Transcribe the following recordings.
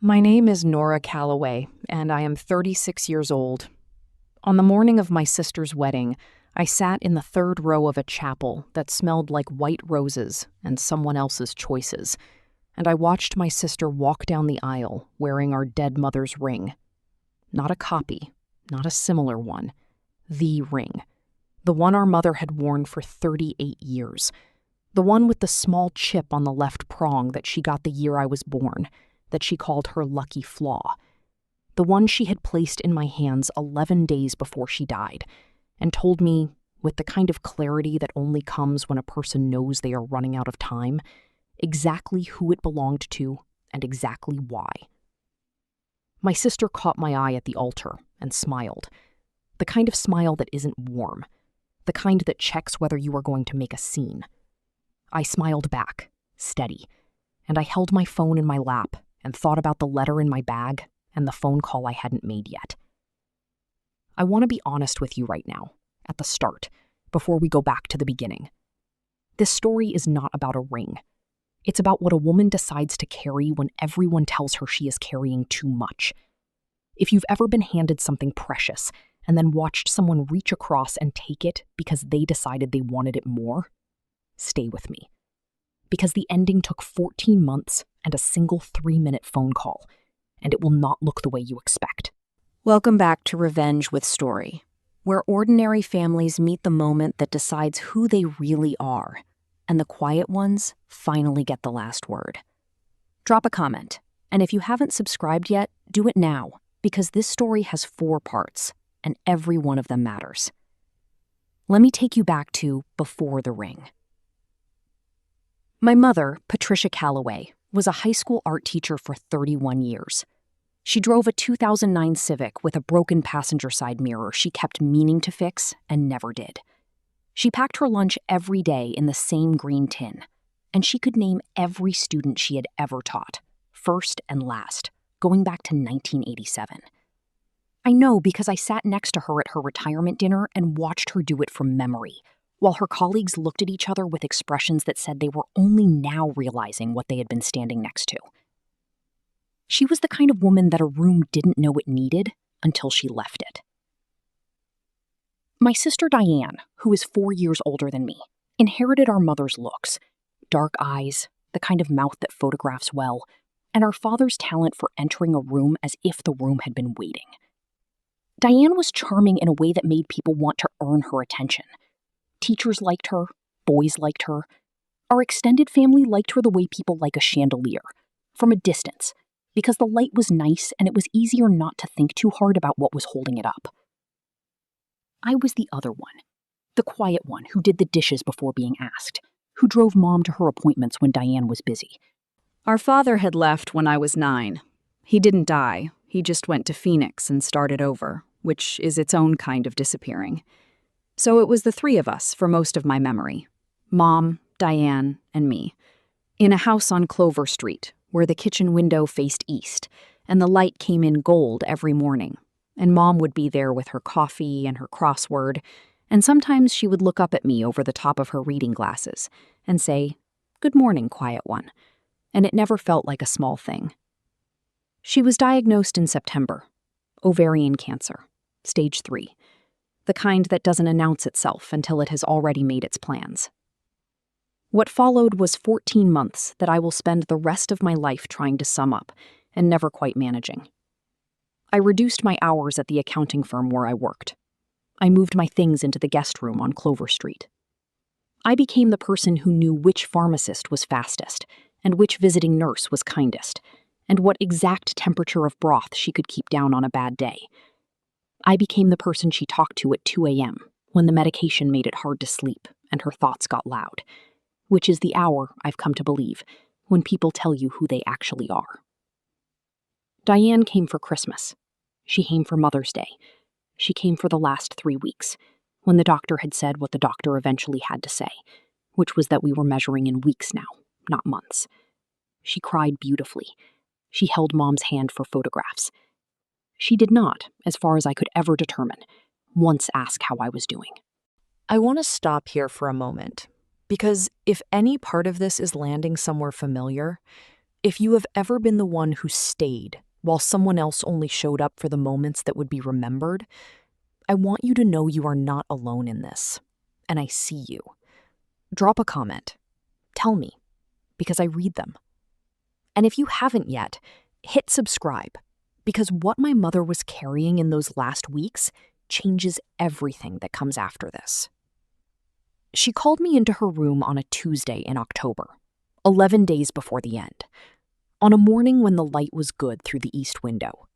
My name is Nora Calloway, and I am 36 years old. On the morning of my sister's wedding, I sat in the third row of a chapel that smelled like white roses and someone else's choices, and I watched my sister walk down the aisle wearing our dead mother's ring. Not a copy, not a similar one. The ring. The one our mother had worn for 38 years. The one with the small chip on the left prong that she got the year I was born, that she called her lucky flaw. The one she had placed in my hands 11 days before she died, and told me, with the kind of clarity that only comes when a person knows they are running out of time, exactly who it belonged to and exactly why. My sister caught my eye at the altar and smiled. The kind of smile that isn't warm. The kind that checks whether you are going to make a scene. I smiled back, steady, and I held my phone in my lap and thought about the letter in my bag and the phone call I hadn't made yet. I want to be honest with you right now, at the start, before we go back to the beginning. This story is not about a ring. It's about what a woman decides to carry when everyone tells her she is carrying too much. If you've ever been handed something precious and then watched someone reach across and take it because they decided they wanted it more, stay with me. Because the ending took 14 months and a single 3-minute phone call, and it will not look the way you expect. Welcome back to Revenge with Story, where ordinary families meet the moment that decides who they really are, and the quiet ones finally get the last word. Drop a comment, and if you haven't subscribed yet, do it now, because this story has 4 parts, and every one of them matters. Let me take you back to before the ring. My mother, Patricia Calloway, was a high school art teacher for 31 years. She drove a 2009 Civic with a broken passenger side mirror she kept meaning to fix and never did. She packed her lunch every day in the same green tin, and she could name every student she had ever taught, first and last, going back to 1987. I know because I sat next to her at her retirement dinner and watched her do it from memory, while her colleagues looked at each other with expressions that said they were only now realizing what they had been standing next to. She was the kind of woman that a room didn't know it needed until she left it. My sister Diane, who is 4 years older than me, inherited our mother's looks, dark eyes, the kind of mouth that photographs well, and our father's talent for entering a room as if the room had been waiting. Diane was charming in a way that made people want to earn her attention. Teachers liked her, boys liked her. Our extended family liked her the way people like a chandelier, from a distance, because the light was nice and it was easier not to think too hard about what was holding it up. I was the other one, the quiet one who did the dishes before being asked, who drove Mom to her appointments when Diane was busy. Our father had left when I was 9. He didn't die, he just went to Phoenix and started over, which is its own kind of disappearing. So it was the 3 of us for most of my memory. Mom, Diane, and me. In a house on Clover Street, where the kitchen window faced east, and the light came in gold every morning. And Mom would be there with her coffee and her crossword, and sometimes she would look up at me over the top of her reading glasses and say, "Good morning, quiet one." And it never felt like a small thing. She was diagnosed in September. Ovarian cancer, stage 3. The kind that doesn't announce itself until it has already made its plans. What followed was 14 months that I will spend the rest of my life trying to sum up and never quite managing. I reduced my hours at the accounting firm where I worked. I moved my things into the guest room on Clover Street. I became the person who knew which pharmacist was fastest and which visiting nurse was kindest, and what exact temperature of broth she could keep down on a bad day. I became the person she talked to at 2 a.m. when the medication made it hard to sleep and her thoughts got loud, which is the hour, I've come to believe, when people tell you who they actually are. Diane came for Christmas. She came for Mother's Day. She came for the last 3 weeks, when the doctor had said what the doctor eventually had to say, which was that we were measuring in weeks now, not months. She cried beautifully. She held Mom's hand for photographs. She did not, as far as I could ever determine, once ask how I was doing. I want to stop here for a moment, because if any part of this is landing somewhere familiar, If you have ever been the one who stayed while someone else only showed up for the moments that would be remembered, I want you to know you are not alone in this, and I see you. Drop a comment. Tell me, because I read them. And if you haven't yet, hit subscribe, because what my mother was carrying in those last weeks changes everything that comes after this. She called me into her room on a Tuesday in October, 11 days before the end, on a morning when the light was good through the east window.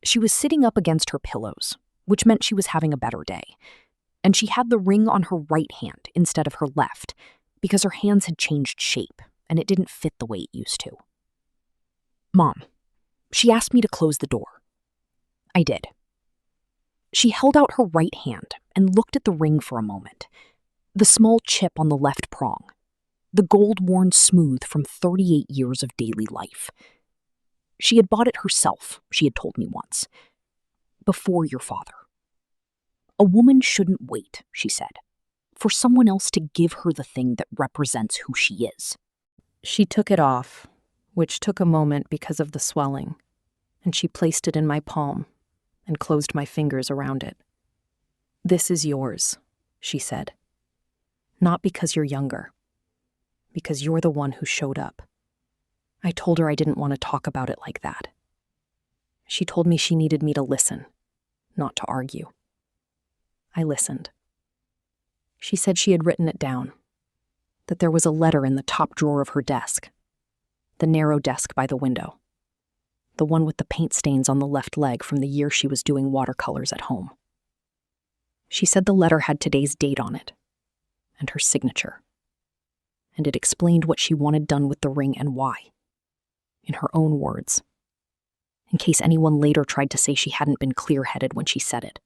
She was sitting up against her pillows, which meant she was having a better day, and she had the ring on her right hand instead of her left because her hands had changed shape and it didn't fit the way it used to. Mom, she asked me to close the door. I did. She held out her right hand and looked at the ring for a moment, the small chip on the left prong, the gold worn smooth from 38 years of daily life. She had bought it herself, she had told me once, before your father. A woman shouldn't wait, she said, for someone else to give her the thing that represents who she is. She took it off, which took a moment because of the swelling, and she placed it in my palm and closed my fingers around it. This is yours, she said. Not because you're younger, because you're the one who showed up. I told her I didn't want to talk about it like that. She told me she needed me to listen, not to argue. I listened. She said she had written it down, that there was a letter in the top drawer of her desk, the narrow desk by the window, the one with the paint stains on the left leg from the year she was doing watercolors at home. She said the letter had today's date on it, and her signature, and it explained what she wanted done with the ring and why, in her own words, in case anyone later tried to say she hadn't been clear-headed when she said it.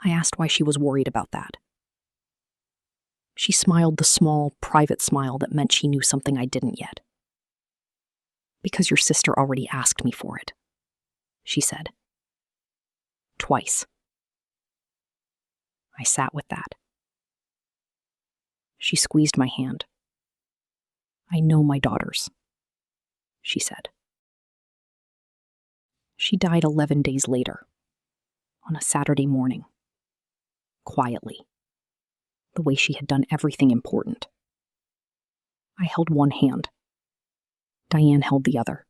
I asked why she was worried about that. She smiled the small, private smile that meant she knew something I didn't yet. Because your sister already asked me for it, she said. Twice. I sat with that. She squeezed my hand. I know my daughters, she said. She died 11 days later, on a Saturday morning, quietly, the way she had done everything important. I held one hand. Diane held the other.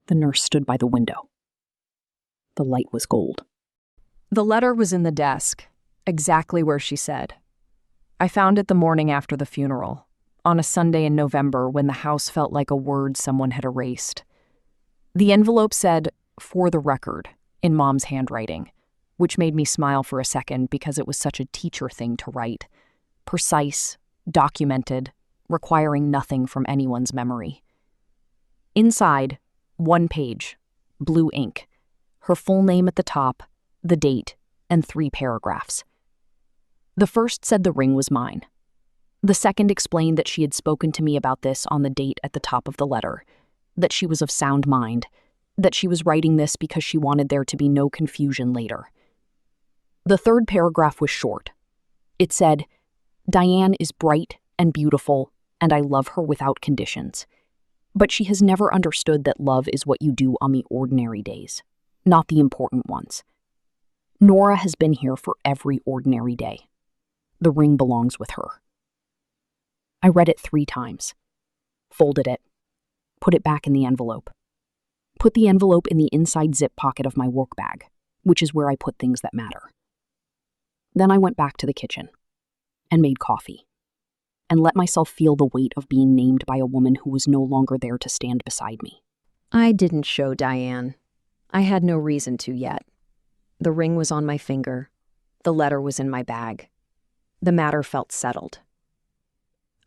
The nurse stood by the window. The light was gold. The letter was in the desk, exactly where she said. I found it the morning after the funeral, on a Sunday in November when the house felt like a word someone had erased. The envelope said, "For the record," in Mom's handwriting, which made me smile for a second because it was such a teacher thing to write. Precise, documented, requiring nothing from anyone's memory. Inside, one page, blue ink, her full name at the top, the date, and 3 paragraphs. The first said the ring was mine. The second explained that she had spoken to me about this on the date at the top of the letter, that she was of sound mind, that she was writing this because she wanted there to be no confusion later. The third paragraph was short. It said, "Diane is bright and beautiful, and I love her without conditions. But she has never understood that love is what you do on the ordinary days, not the important ones. Nora has been here for every ordinary day. The ring belongs with her." I read it 3 times, folded it, put it back in the envelope, put the envelope in the inside zip pocket of my work bag, which is where I put things that matter. Then I went back to the kitchen and made coffee and let myself feel the weight of being named by a woman who was no longer there to stand beside me. I didn't show Diane. I had no reason to yet. The ring was on my finger. The letter was in my bag. The matter felt settled.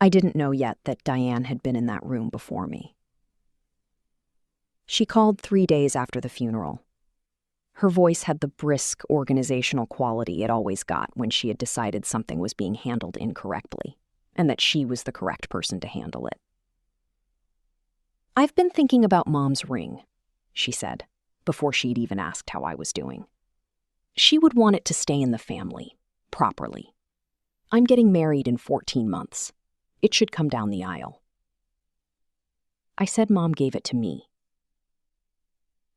I didn't know yet that Diane had been in that room before me. She called 3 days after the funeral. Her voice had the brisk, organizational quality it always got when she had decided something was being handled incorrectly, and that she was the correct person to handle it. "I've been thinking about Mom's ring," she said, before she'd even asked how I was doing. "She would want it to stay in the family, properly. I'm getting married in 14 months. It should come down the aisle." I said Mom gave it to me.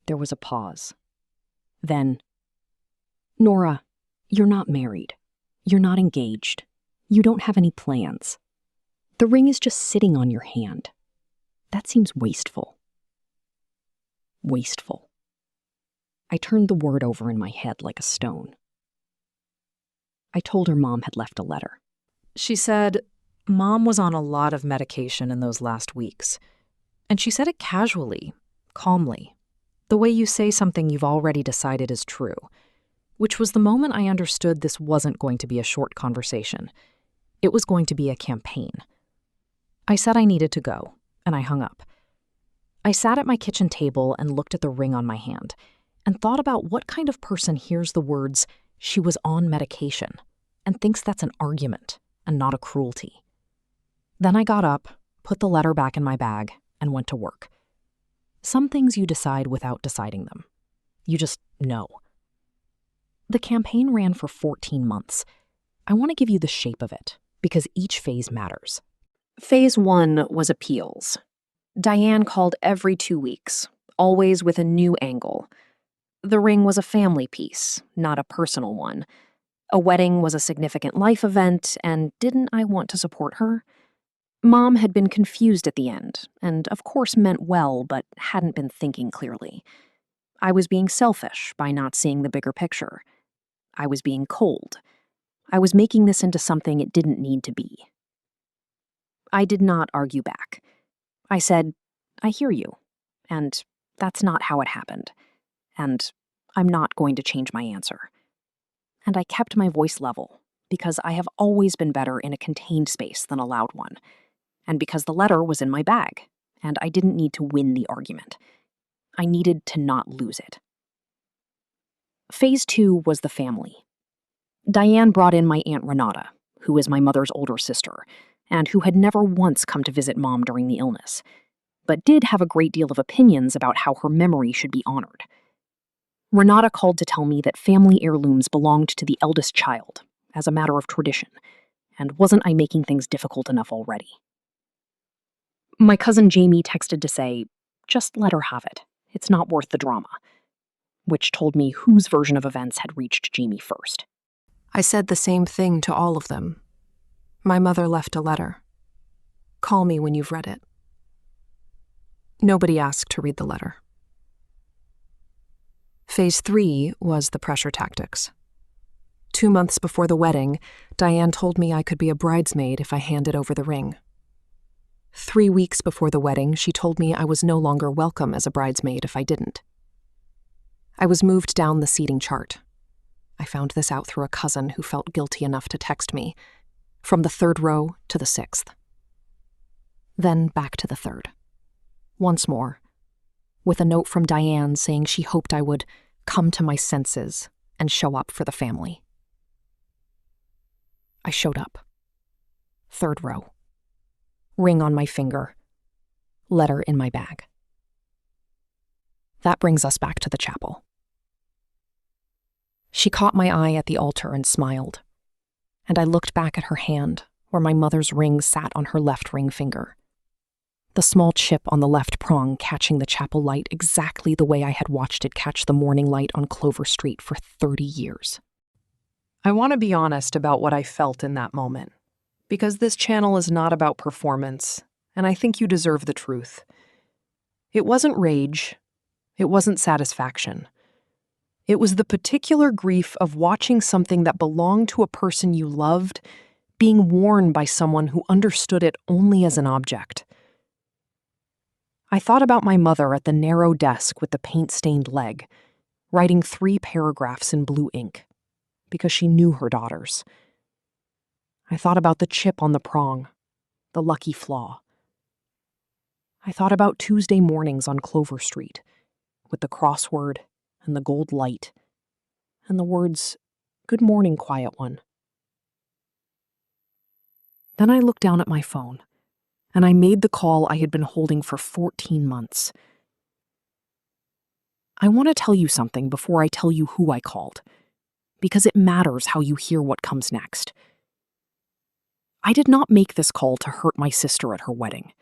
There was a pause. Then, Nora, you're not married. You're not engaged. You don't have any plans. The ring is just sitting on your hand. That seems wasteful. Wasteful. I turned the word over in my head like a stone. I told her Mom had left a letter. She said Mom was on a lot of medication in those last weeks. And she said it casually, calmly, the way you say something you've already decided is true, which was the moment I understood this wasn't going to be a short conversation. It was going to be a campaign. I said I needed to go, and I hung up. I sat at my kitchen table and looked at the ring on my hand and thought about what kind of person hears the words, "she was on medication," and thinks that's an argument and not a cruelty. Then I got up, put the letter back in my bag, and went to work. Some things you decide without deciding them. You just know. The campaign ran for 14 months. I want to give you the shape of it, because each phase matters. Phase 1 was appeals. Diane called every 2 weeks, always with a new angle. The ring was a family piece, not a personal one. A wedding was a significant life event, and didn't I want to support her? Mom had been confused at the end, and of course meant well, but hadn't been thinking clearly. I was being selfish by not seeing the bigger picture. I was being cold. I was making this into something it didn't need to be. I did not argue back. I said, I hear you, and that's not how it happened, and I'm not going to change my answer. And I kept my voice level, because I have always been better in a contained space than a loud one, and because the letter was in my bag, and I didn't need to win the argument. I needed to not lose it. Phase 2 was the family. Diane brought in my Aunt Renata, who is my mother's older sister, and who had never once come to visit Mom during the illness, but did have a great deal of opinions about how her memory should be honored. Renata called to tell me that family heirlooms belonged to the eldest child, as a matter of tradition, and wasn't I making things difficult enough already? My cousin Jamie texted to say, just let her have it. It's not worth the drama, which told me whose version of events had reached Jamie first. I said the same thing to all of them. My mother left a letter. Call me when you've read it. Nobody asked to read the letter. Phase 3 was the pressure tactics. 2 months before the wedding, Diane told me I could be a bridesmaid if I handed over the ring. 3 weeks before the wedding, she told me I was no longer welcome as a bridesmaid if I didn't. I was moved down the seating chart. I found this out through a cousin who felt guilty enough to text me, from the 3rd row to the 6th. Then back to the 3rd. Once more, with a note from Diane saying she hoped I would come to my senses and show up for the family. I showed up. 3rd row. Ring on my finger. Letter in my bag. That brings us back to the chapel. She caught my eye at the altar and smiled, and I looked back at her hand where my mother's ring sat on her left ring finger. The small chip on the left prong catching the chapel light exactly the way I had watched it catch the morning light on Clover Street for 30 years. I want to be honest about what I felt in that moment, because this channel is not about performance, and I think you deserve the truth. It wasn't rage. It wasn't satisfaction. It was the particular grief of watching something that belonged to a person you loved being worn by someone who understood it only as an object. I thought about my mother at the narrow desk with the paint-stained leg, writing 3 paragraphs in blue ink, because she knew her daughters. I thought about the chip on the prong, the lucky flaw. I thought about Tuesday mornings on Clover Street, with the crossword and the gold light, and the words, "Good morning, quiet one." Then I looked down at my phone, and I made the call I had been holding for 14 months. I want to tell you something before I tell you who I called, because it matters how you hear what comes next. I did not make this call to hurt my sister at her wedding.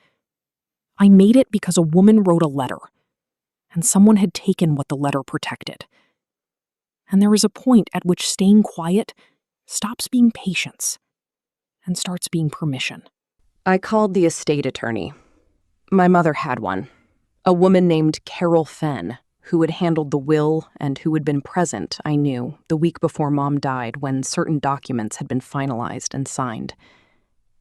I made it because a woman wrote a letter, and someone had taken what the letter protected. And there is a point at which staying quiet stops being patience and starts being permission. I called the estate attorney. My mother had one. A woman named Carol Fenn, who had handled the will and who had been present, I knew, the week before Mom died when certain documents had been finalized and signed.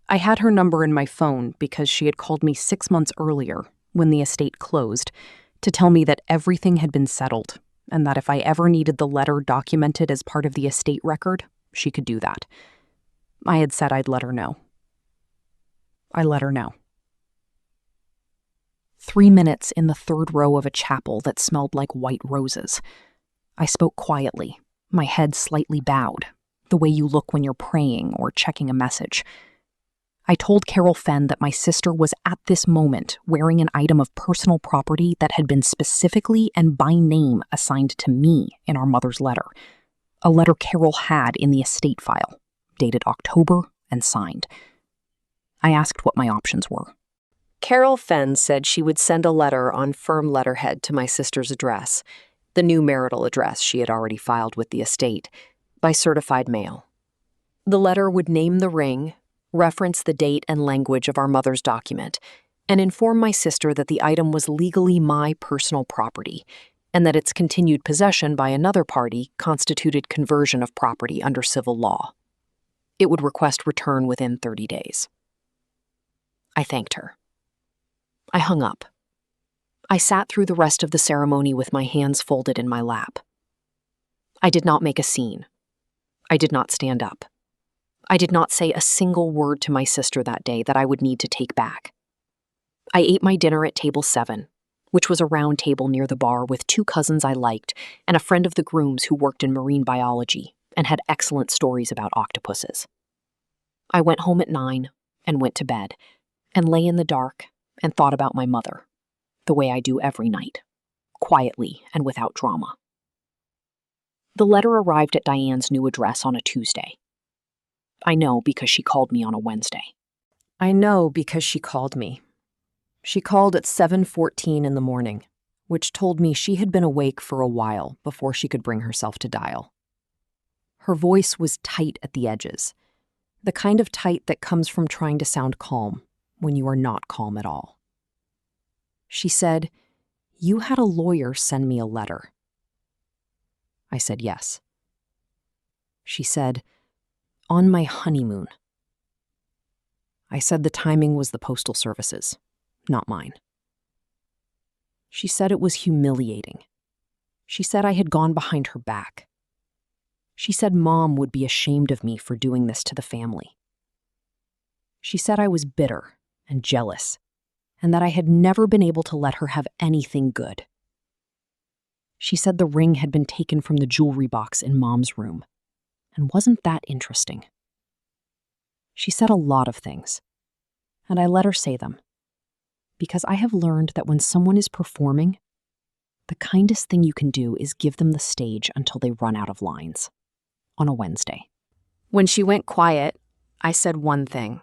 I had her number in my phone because she had called me 6 months earlier, when the estate closed, to tell me that everything had been settled and that if I ever needed the letter documented as part of the estate record, she could do that. I had said I'd let her know. I let her know. 3 minutes in the third row of a chapel that smelled like white roses. I spoke quietly, my head slightly bowed, the way you look when you're praying or checking a message. I told Carol Fenn that my sister was at this moment wearing an item of personal property that had been specifically and by name assigned to me in our mother's letter, a letter Carol had in the estate file, dated October and signed. I asked what my options were. Carol Fenn said she would send a letter on firm letterhead to my sister's address, the new marital address she had already filed with the estate, by certified mail. The letter would name the ring, reference the date and language of our mother's document, and inform my sister that the item was legally my personal property, and that its continued possession by another party constituted conversion of property under civil law. It would request return within 30 days. I thanked her. I hung up. I sat through the rest of the ceremony with my hands folded in my lap. I did not make a scene. I did not stand up. I did not say a single word to my sister that day that I would need to take back. I ate my dinner at table 7, which was a round table near the bar with 2 cousins I liked and a friend of the groom's who worked in marine biology and had excellent stories about octopuses. I went home at 9 and went to bed and lay in the dark and thought about my mother, the way I do every night, quietly and without drama. The letter arrived at Diane's new address on a Tuesday. I know because she called me on a Wednesday. I know because she called me. She called at 7:14 in the morning, which told me she had been awake for a while before she could bring herself to dial. Her voice was tight at the edges, the kind of tight that comes from trying to sound calm when you are not calm at all. She said, "You had a lawyer send me a letter." I said yes. She said, "On my honeymoon." I said the timing was the Postal Service's, not mine. She said it was humiliating. She said I had gone behind her back. She said Mom would be ashamed of me for doing this to the family. She said I was bitter and jealous, and that I had never been able to let her have anything good. She said the ring had been taken from the jewelry box in Mom's room, and wasn't that interesting? She said a lot of things, and I let her say them, because I have learned that when someone is performing, the kindest thing you can do is give them the stage until they run out of lines, on a Wednesday. When she went quiet, I said one thing.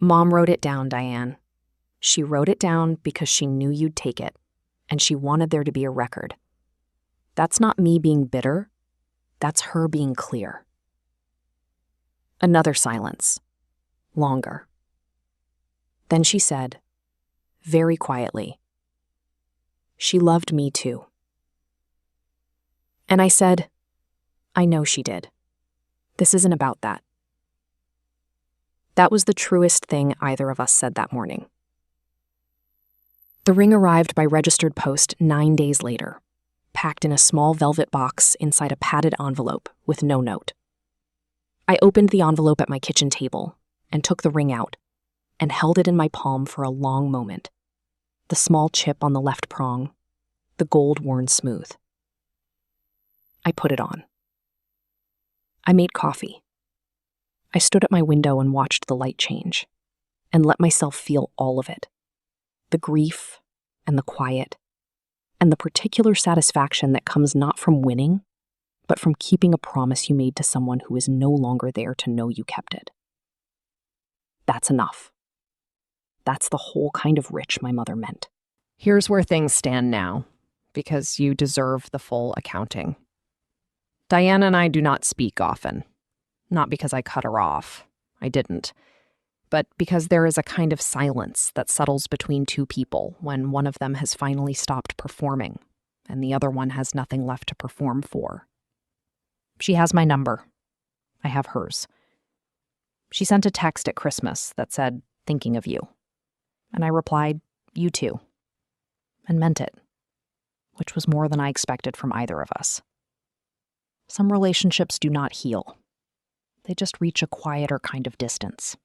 "Mom wrote it down, Diane. She wrote it down because she knew you'd take it, and she wanted there to be a record. That's not me being bitter. That's her being clear." Another silence. Longer. Then she said, very quietly, "She loved me too." And I said, "I know she did. This isn't about that." That was the truest thing either of us said that morning. The ring arrived by registered post 9 days later, packed in a small velvet box inside a padded envelope with no note. I opened the envelope at my kitchen table and took the ring out and held it in my palm for a long moment, the small chip on the left prong, the gold worn smooth. I put it on. I made coffee. I stood at my window and watched the light change, and let myself feel all of it. The grief, and the quiet, and the particular satisfaction that comes not from winning, but from keeping a promise you made to someone who is no longer there to know you kept it. That's enough. that's the whole kind of rich my mother meant. Here's where things stand now, because you deserve the full accounting. Diane and I do not speak often. Not because I cut her off. I didn't. But because there is a kind of silence that settles between two people when one of them has finally stopped performing and the other one has nothing left to perform for. She has my number. I have hers. She sent a text at Christmas that said, "Thinking of you." And I replied, "You too." And meant it, which was more than I expected from either of us. Some relationships do not heal. They just reach a quieter kind of distance.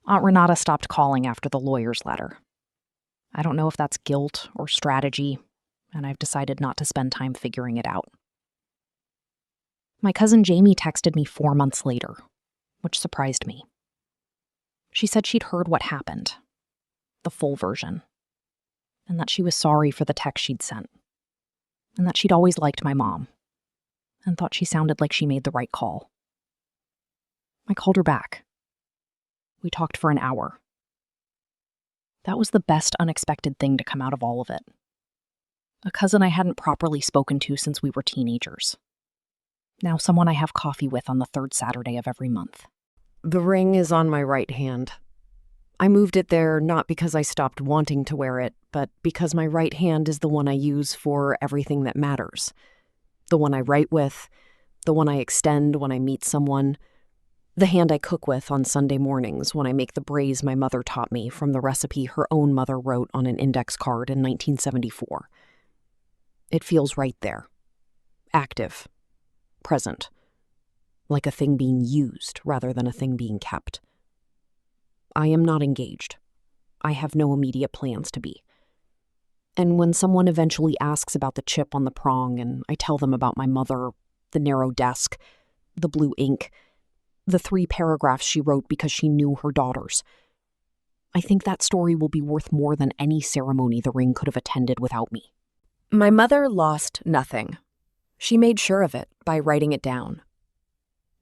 Aunt Renata stopped calling after the lawyer's letter. I don't know if that's guilt or strategy, and I've decided not to spend time figuring it out. My cousin Jamie texted me 4 months later, which surprised me. She said she'd heard what happened, the full version, and that she was sorry for the text she'd sent, and that she'd always liked my mom, and thought she sounded like she made the right call. I called her back. We talked for an hour. That was the best unexpected thing to come out of all of it. A cousin I hadn't properly spoken to since we were teenagers. Now someone I have coffee with on the third Saturday of every month. The ring is on my right hand. I moved it there not because I stopped wanting to wear it, but because my right hand is the one I use for everything that matters. The one I write with, the one I extend when I meet someone, the hand I cook with on Sunday mornings when I make the braise my mother taught me from the recipe her own mother wrote on an index card in 1974. It feels right there. Active. Present. Like a thing being used rather than a thing being kept. I am not engaged. I have no immediate plans to be. And when someone eventually asks about the chip on the prong and I tell them about my mother, the narrow desk, the blue ink, the 3 paragraphs she wrote because she knew her daughters, I think that story will be worth more than any ceremony the ring could have attended without me. My mother lost nothing. She made sure of it by writing it down.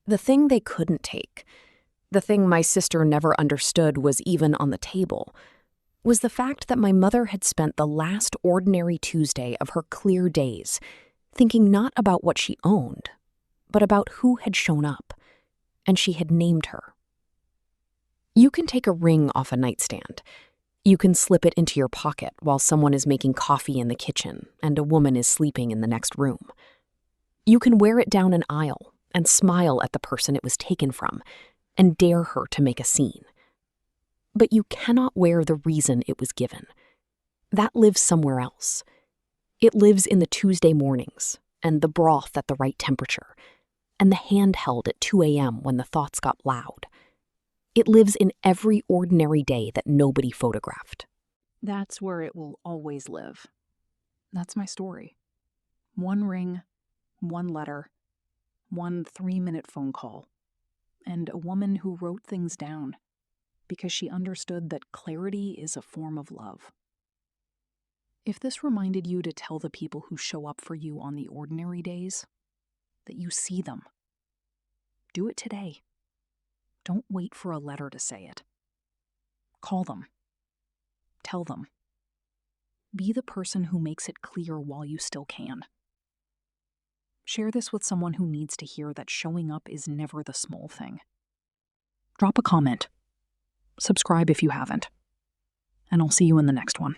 The thing they couldn't take, the thing my sister never understood was even on the table, was the fact that my mother had spent the last ordinary Tuesday of her clear days thinking not about what she owned, but about who had shown up, and she had named her. You can take a ring off a nightstand. You can slip it into your pocket while someone is making coffee in the kitchen and a woman is sleeping in the next room. You can wear it down an aisle and smile at the person it was taken from and dare her to make a scene. But you cannot wear the reason it was given. That lives somewhere else. It lives in the Tuesday mornings and the broth at the right temperature and the hand held at 2 a.m. when the thoughts got loud. It lives in every ordinary day that nobody photographed. That's where it will always live. That's my story. 1 ring, 1 letter, 1 3-minute phone call, and a woman who wrote things down because she understood that clarity is a form of love. If this reminded you to tell the people who show up for you on the ordinary days that you see them, do it today. Don't wait for a letter to say it. Call them. Tell them. Be the person who makes it clear while you still can. Share this with someone who needs to hear that showing up is never the small thing. Drop a comment. Subscribe if you haven't. And I'll see you in the next one.